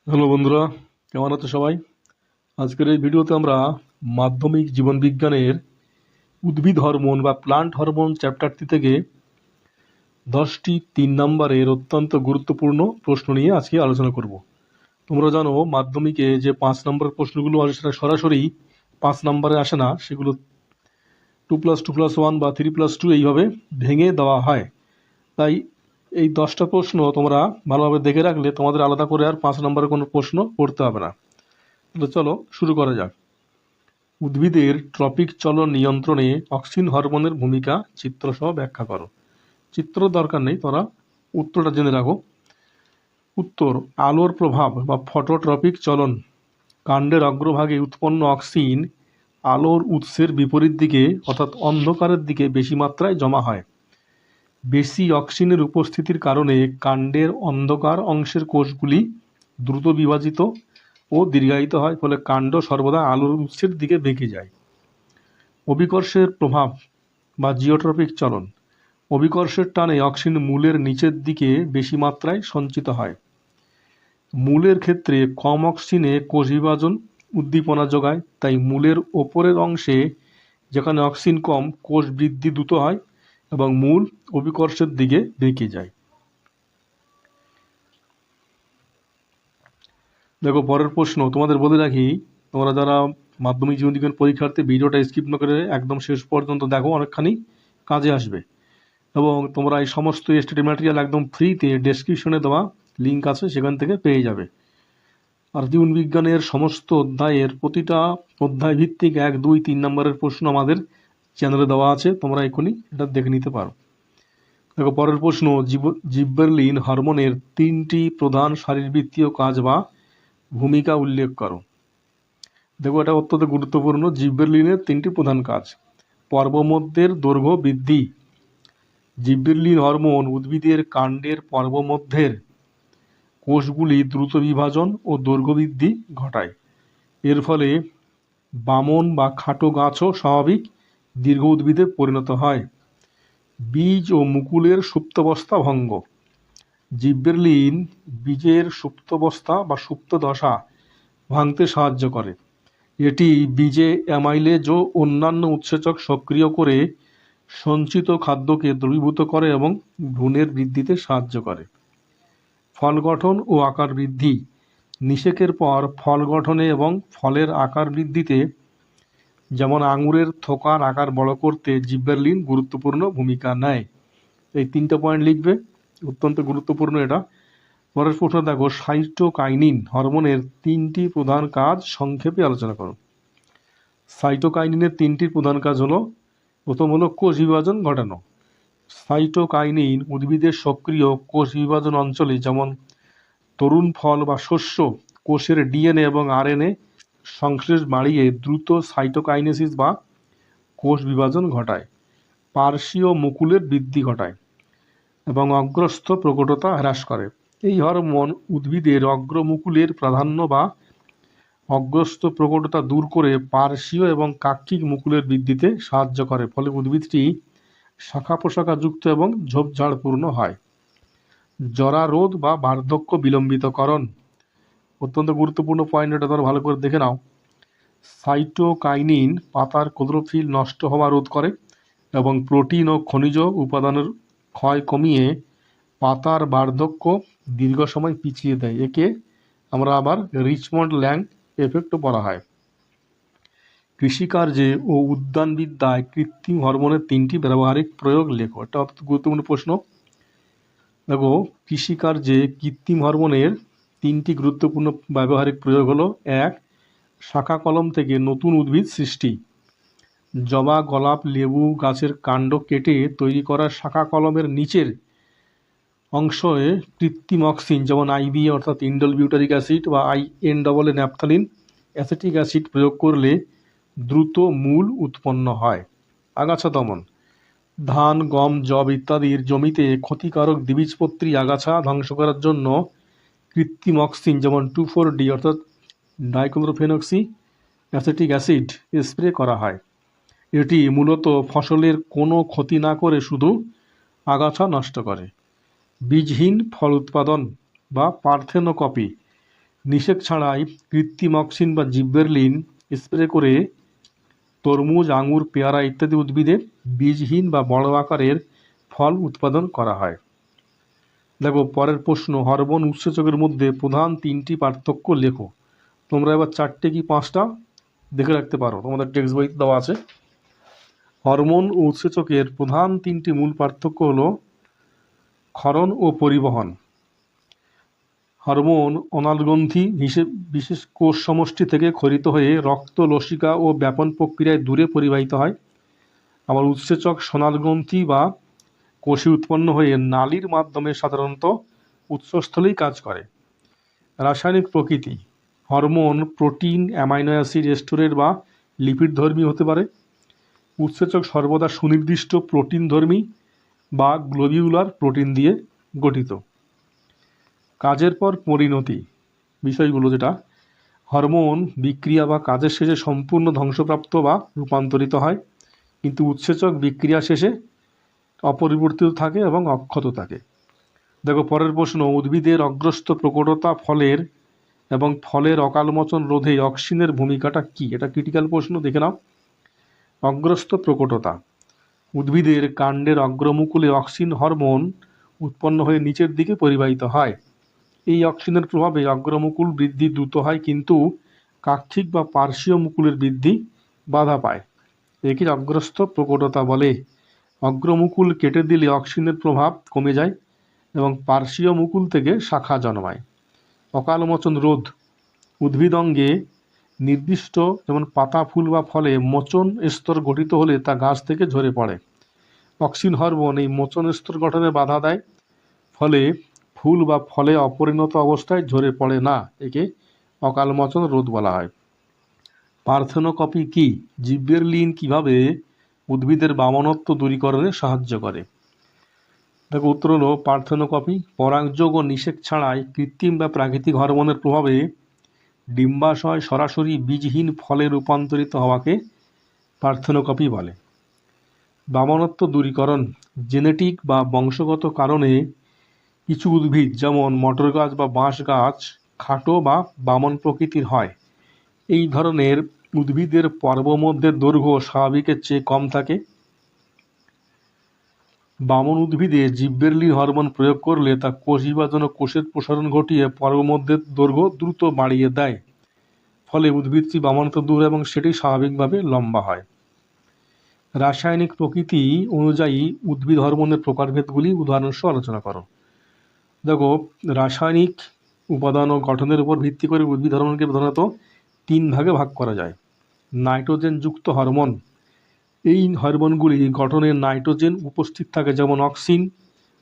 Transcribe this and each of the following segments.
Hello বন্ধুরা, কেমন আছো সবাই? আজকের এই ভিডিওতে আমরা মাধ্যমিক জীবনবিজ্ঞানের উদ্ভিদ হরমোন বা প্লান্ট হরমোন চ্যাপ্টারটি থেকে 10টি 3 নম্বরের অত্যন্ত গুরুত্বপূর্ণ প্রশ্ন নিয়ে আজকে আলোচনা করব। তোমরা জানো মাধ্যমিকে যে 5 নম্বর প্রশ্নগুলো আসে সেটা সরাসরি 5 নম্বরে আসে না, সেগুলো 2+2+1 বা 3+2 এইভাবে ভেঙে দেওয়া হয়। তাই এই 10টা প্রশ্ন তোমরা ভালোভাবে দেখে রাখলে তোমাদের আলাদা করে আর 5 নম্বরের কোনো প্রশ্ন পড়তে হবে না। তাহলে চলো শুরু করা যাক। উদ্ভিদের ট্রপিক চলন নিয়ন্ত্রণে অক্সিন হরমোনের ভূমিকা চিত্রসহ ব্যাখ্যা করো। চিত্র দরকার নেই, তোমরা উত্তরটা জেনে রাখো। উত্তর: আলোর প্রভাব বা ফটোট্রপিক চলন। কাণ্ডের অগ্রভাগে উৎপন্ন অক্সিন আলোর উৎসের বিপরীত দিকে অর্থাৎ অন্ধকারের দিকে বেশি মাত্রায় জমা হয়। বেশি অক্সিনের উপস্থিতির কারণে কাণ্ডের অন্ধকার অংশের কোষগুলি দ্রুত বিভাজিত ও দীর্ঘায়িত হয়, ফলে কাণ্ড সর্বদা আলোর উৎসের দিকে বেঁকে যায়। অভিকর্ষের প্রভাব বা জিওট্রপিক চলন। অভিকর্ষের টানে অক্সিন মূলের নিচের দিকে বেশি মাত্রায় সঞ্চিত হয়। মূলের ক্ষেত্রে কম অক্সিনে কোষ বিভাজন উদ্দীপনা যোগায়, তাই মূলের ওপরের অংশে যেখানে অক্সিন কম, কোষ বৃদ্ধি দ্রুত হয় এবং মূল অভিকর্ষের দিকে বেঁকে যায়। দেখো পরের প্রশ্ন, তোমাদের বলে রাখি, তোমরা যারা মাধ্যমিক জীবনবিজ্ঞান পরীক্ষার্থী ভিডিওটা স্কিপ না করে একদম শেষ পর্যন্ত দেখো, অনেকখানি কাজে আসবে। এবং তোমরা এই সমস্ত স্টাডি ম্যাটেরিয়াল একদম ফ্রিতে ডেসক্রিপশনে দেওয়া লিঙ্ক আছে, সেখান থেকে পেয়ে যাবে। আর জীবনবিজ্ঞানের সমস্ত অধ্যায়ের প্রতিটা অধ্যায় ভিত্তিক 1, 2, 3 নম্বরের প্রশ্ন আমাদের চ্যানেলে দেওয়া আছে, তোমরা এখনই এটা দেখে নিতে পারো। দেখো পরের প্রশ্ন, জিব্বেরলিন হরমোনের 3টি প্রধান শারীরবৃত্তীয় কাজ বা ভূমিকা উল্লেখ করো। দেখো এটা অত্যন্ত গুরুত্বপূর্ণ। জিব্বেরলিনের 3টি প্রধান কাজ: পর্বমধ্যের দৈর্ঘ্য বৃদ্ধি। জিব্বেরলিন হরমোন উদ্ভিদের কাণ্ডের পর্বমধ্যের কোষগুলি দ্রুত বিভাজন ও দৈর্ঘ্য বৃদ্ধি ঘটায়। এর ফলে বামন বা খাটো গাছও স্বাভাবিক দীর্ঘ উদ্ভিদে পরিণত হয়। বীজ ও মুকুলের সুপ্তাবস্থা ভঙ্গ। জিব্বেরলিন বীজের সুপ্তাবস্থা বা সুপ্ত দশা ভাঙতে সাহায্য করে। এটি বীজে অ্যামাইলেজ ও অন্যান্য উৎসেচক সক্রিয় করে সঞ্চিত খাদ্যকে দ্রবীভূত করে এবং ভ্রূণের বৃদ্ধিতে সাহায্য করে। ফল গঠন ও আকার বৃদ্ধি। নিষেকের পর ফল গঠনে এবং ফলের আকার বৃদ্ধিতে, যেমন আঙুরের থোকার আকার বড় করতে জিব্বেরলিন গুরুত্বপূর্ণ ভূমিকা নেয়। এই 3টা পয়েন্ট লিখবে, অত্যন্ত গুরুত্বপূর্ণ এটা। পরের প্রশ্ন দেখো, সাইটোকাইনিন হরমোনের 3টি প্রধান কাজ সংক্ষেপে আলোচনা করো। সাইটোকাইনিনের 3টি প্রধান কাজ হলো, প্রথম হলো কোষ বিভাজন ঘটানো। সাইটোকাইনিন উদ্ভিদের সক্রিয় কোষ বিভাজন অঞ্চলে, যেমন তরুণ ফল বা শস্য, কোষের ডিএনএ এবং আরএনএ সংশ্লেষ বাড়িয়ে দ্রুত সাইটোকাইনেসিস বা কোষ বিভাজন ঘটায়। পার্শ্বীয় মুকুলের বৃদ্ধি ঘটায় এবং অগ্রস্থ প্রকটতা হ্রাস করে। এই হরমোন উদ্ভিদের অগ্রমুকুলের প্রাধান্য বা অগ্রস্থ প্রকটতা দূর করে পার্শ্বীয় এবং কাক্ষিক মুকুলের বৃদ্ধিতে সাহায্য করে, ফলে উদ্ভিদটি শাখা প্রশাখাযুক্ত এবং ঝোপঝাড়পূর্ণ হয়। জরা রোধ বা বার্ধক্য বিলম্বিতকরণ। অত্যন্ত গুরুত্বপূর্ণ পয়েন্ট, এটা ধরো ভালো করে দেখে নাও। সাইটোকাইনিন পাতার ক্লোরোফিল নষ্ট হওয়া রোধ করে এবং প্রোটিন ও খনিজ উপাদানের ক্ষয় কমিয়ে পাতার বার্ধক্য দীর্ঘ সময় পিছিয়ে দেয়। একে আমরা আবার রিচমন্ড ল্যাং এফেক্টও বলা হয়। কৃষিকার্যে ও উদ্যানবিদ্যায় কৃত্রিম হরমোনের 3টি ব্যবহারিক প্রয়োগ লেখো। এটা অত্যন্ত গুরুত্বপূর্ণ প্রশ্ন। দেখো, কৃষিকার্যে কৃত্রিম হরমোনের 3টি গুরুত্বপূর্ণ ব্যবহারিক প্রয়োগ হলো: 1. শাখা কলম থেকে নতুন উদ্ভিদ সৃষ্টি। জবা, গোলাপ, লেবু গাছের কাণ্ড কেটে তৈরি করা শাখা কলমের নিচের অংশে কৃত্রিম অক্সিন, যেমন আইবি অর্থাৎ ইন্ডোল বিউটারিক অ্যাসিড বা INAA ন্যাপথালিন অ্যাসিটিক অ্যাসিড প্রয়োগ করলে দ্রুত মূল উৎপন্ন হয়। আগাছা দমন। ধান, গম, যব ইত্যাদির জমিতে ক্ষতিকারক দ্বিবীজপত্রী আগাছা ধ্বংস করার জন্য কৃত্রিম অক্সিন, যেমন 2,4-D অর্থাৎ ডাইক্লোরোফেনক্সি অ্যাসিটিক অ্যাসিড স্প্রে করা হয়। এটি মূলত ফসলের কোনো ক্ষতি না করে শুধু আগাছা নষ্ট করে। বীজহীন ফল উৎপাদন বা পার্থেনোকপি। নিষেক ছাড়াই কৃত্রিম অক্সিন বা জিব্বেরলিন স্প্রে করে তরমুজ, আঙুর, পেয়ারা ইত্যাদি উদ্ভিদে বীজহীন বা বড় আকারের ফল উৎপাদন করা হয়। দেখো পরের প্রশ্ন, হরমোন উৎসেচকের মধ্যে প্রধান 3টি পার্থক্য লেখো। তোমরা এবার 4টে কি 5টা দেখে রাখতে পারো, তোমাদের টেক্সট বই দেওয়া আছে। হরমোন ও উৎসেচকের প্রধান 3টি মূল পার্থক্য হলো ক্ষরণ ও পরিবহন। হরমোন অনালগ্রন্থি বিশেষ কোষ সমষ্টি থেকে ক্ষরিত হয়ে রক্ত, লসিকা ও ব্যাপন প্রক্রিয়ায় দূরে পরিবাহিত হয়। আবার উৎসেচক সোনালগ্রন্থি বা কোষে উৎপন্ন হয়ে নালীর মাধ্যমে সাধারণত উৎসস্থলেই কাজ করে। রাসায়নিক প্রকৃতি, হরমোন প্রোটিন, অ্যামাইনো অ্যাসিড, স্টোরের বা লিপিডধর্মী হতে পারে। উৎসেচক সর্বদা সুনির্দিষ্ট প্রোটিনধর্মী বা গ্লোবিউলার প্রোটিন দিয়ে গঠিত। কাজের পর পরিণতি বিষয়গুলো, যেটা হরমোন বিক্রিয়া বা কাজের শেষে সম্পূর্ণ ধ্বংসপ্রাপ্ত বা রূপান্তরিত হয়, কিন্তু উৎসেচক বিক্রিয়া শেষে অপরিবর্তিত থাকে এবং অক্ষত থাকে। দেখো পরের প্রশ্ন, উদ্ভিদের অগ্রস্ত প্রকটতা ফলের এবং ফলের অকালমোচন রোধে অক্সিনের ভূমিকাটা কি? এটা ক্রিটিক্যাল প্রশ্ন, দেখে নাও। অগ্রস্ত প্রকটতা, উদ্ভিদের কাণ্ডের অগ্রমুকুলে অক্সিন হরমোন উৎপন্ন হয়ে নিচের দিকে পরিবাহিত হয়। এই অক্সিনের প্রভাবে অগ্রমুকুল বৃদ্ধি দ্রুত হয়, কিন্তু কাক্ষিক বা পার্শ্বীয় মুকুলের বৃদ্ধি বাধা পায়। একে অগ্রস্ত প্রকটতা বলে। অগ্রমুকুল কেটে দিলে অক্সিনের প্রভাব কমে যায় এবং পার্শ্বীয় মুকুল থেকে শাখা জন্মায়। অকালমোচন রোধ, উদ্ভিদ অঙ্গে নির্দিষ্ট যেমন পাতা, ফুল বা ফলে মোচন স্তর গঠিত হলে তা গাছ থেকে ঝরে পড়ে। অক্সিন হরমোন এই মোচন স্তর গঠনে বাধা দেয়, ফলে ফুল বা ফলে অপরিণত অবস্থায় ঝরে পড়ে না। একে অকালমোচন রোধ বলা হয়। পার্থেনোকপি কি? জিব্বেরলিন কিভাবে উদ্ভিদের বামনত্ব দূরীকরণে সাহায্য করে? দেখো উত্তর হলো পার্থেনোকপি পরাগযোগ ও নিষেক ছাড়াই কৃত্রিম বা প্রাকৃতিক হরমোনের প্রভাবে ডিম্বাশয় সরাসরি বীজহীন ফলে রূপান্তরিত হওয়াকে পার্থেনোকপি বলে। বামনত্ব দূরীকরণ, জেনেটিক বা বংশগত কারণে কিছু উদ্ভিদ যেমন মটর গাছ বা বাঁশ গাছ খাটো বা বামন প্রকৃতির হয়। এই ধরনের উদ্ভিদের পর্বমধ্যের দৈর্ঘ্য স্বাভাবিকের চেয়ে কম থাকে। বামন উদ্ভিদে জিব্বেরলিন হরমোন প্রয়োগ করলে তা কোষ বিভাজন ও কোষের প্রসারণ ঘটিয়ে পর্বমধ্যের দৈর্ঘ্য দ্রুত বাড়িয়ে দেয়, ফলে উদ্ভিদটি বামনত্ব দূর এবং সেটি স্বাভাবিকভাবে লম্বা হয়। রাসায়নিক প্রকৃতি অনুযায়ী উদ্ভিদ হরমোনের প্রকারভেদগুলি উদাহরণসহ আলোচনা করো। দেখো রাসায়নিক উপাদান ও গঠনের উপর ভিত্তি করে উদ্ভিদ হরমোনকে প্রধানত 3 ভাগে ভাগ করা যায়। নাইট্রোজেনযুক্ত হরমোন, এই হরমোনগুলি গঠনে নাইট্রোজেন উপস্থিত থাকে, যেমন অক্সিন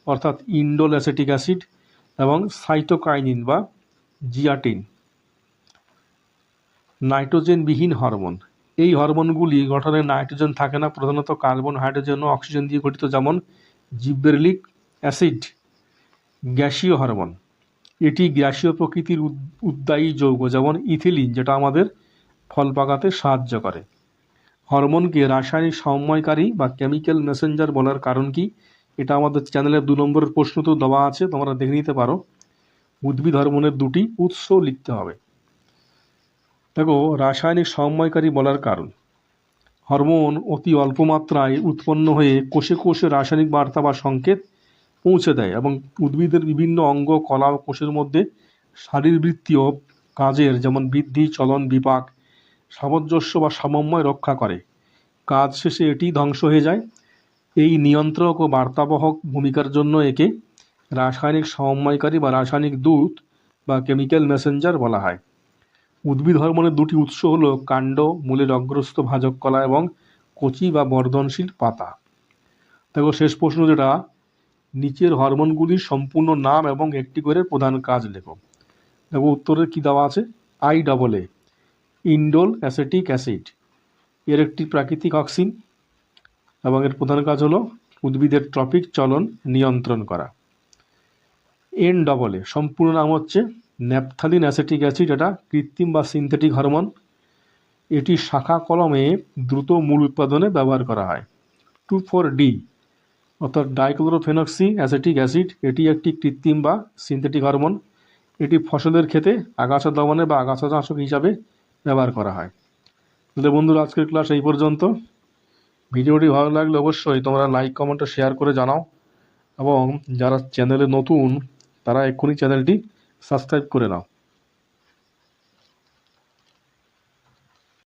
অর্থাৎ ইন্ডোল অ্যাসেটিক অ্যাসিড এবং সাইটোকাইনিন বা জিয়াটিন। নাইট্রোজেনবিহীন হরমোন, এই হরমোনগুলি গঠনে নাইট্রোজেন থাকে না, প্রধানত কার্বন, হাইড্রোজেন ও অক্সিজেন দিয়ে গঠিত, যেমন জিব্বেরলিক অ্যাসিড। গ্যাসীয় হরমোন, এটি গ্যাসীয় প্রকৃতির উদ্বায়ী যৌগ, যেমন ইথিলিন, যেটা আমাদের ফল পাকাতে সাহায্য করে। হরমোনকে রাসায়নিক সমন্বয়কারী বা কেমিক্যাল মেসেঞ্জার বলার কারণ কি? এটা আমাদের চ্যানেলের 2 নম্বরের প্রশ্নতেও দেওয়া আছে, তোমরা দেখে নিতে পারো। উদ্ভিদ হরমোনের 2টি উৎস লিখতে হবে। দেখো রাসায়নিক সমন্বয়কারী বলার কারণ, হরমোন অতি অল্প মাত্রায় উৎপন্ন হয়ে কোষে কোষে রাসায়নিক বার্তা বা সংকেত পৌঁছে দেয় এবং উদ্ভিদের বিভিন্ন অঙ্গ, কলা ও কোষের মধ্যে শারীরবৃত্তীয় কাজের যেমন বৃদ্ধি, চলন, বিপাক, সামঞ্জস্য বা সমন্বয় রক্ষা করে। কাজ শেষে এটি ধ্বংস হয়ে যায়। এই নিয়ন্ত্রক ও বার্তাবহক ভূমিকার জন্য একে রাসায়নিক সমন্বয়কারী বা রাসায়নিক দূত বা কেমিক্যাল মেসেঞ্জার বলা হয়। উদ্ভিদ হরমোনের 2টি উৎস হলো কাণ্ড, মূলের অগ্রস্থ ভাজক কলা এবং কচি বা বর্ধনশীল পাতা। দেখো শেষ প্রশ্ন, যেটা নিচের হরমোনগুলির সম্পূর্ণ নাম এবং একটি করে প্রধান কাজ লেখো। দেখো উত্তরে কি দেওয়া আছে? IAA, ইন্ডোল অ্যাসেটিক অ্যাসিড, এর একটি প্রাকৃতিক অক্সিন এবং এর প্রধান কাজ হলো উদ্ভিদের ট্রপিক চলন নিয়ন্ত্রণ করা। NAA, সম্পূর্ণ নাম হচ্ছে ন্যাপথালিন অ্যাসেটিক অ্যাসিড, এটা কৃত্রিম বা সিনথেটিক হরমোন। এটি শাখা কলমে দ্রুত মূল উৎপাদনে ব্যবহার করা হয়। 2,4-D অর্থাৎ ডাইক্লোরোফেনক্সি অ্যাসেটিক অ্যাসিড, এটি একটি কৃত্রিম বা সিনথেটিক হরমোন। এটি ফসলের ক্ষেতে আগাছা দমনে বা আগাছা নাশক হিসাবে ব্যবহার করা হয়। তাহলে বন্ধুরা, আজকের ক্লাস এই পর্যন্ত। ভিডিওটি ভালো লাগলে অবশ্যই তোমরা লাইক কমেন্ট ও শেয়ার করে জানাও, এবং যারা চ্যানেলে নতুন তারা এক্ষুনি চ্যানেলটি সাবস্ক্রাইব করে নাও।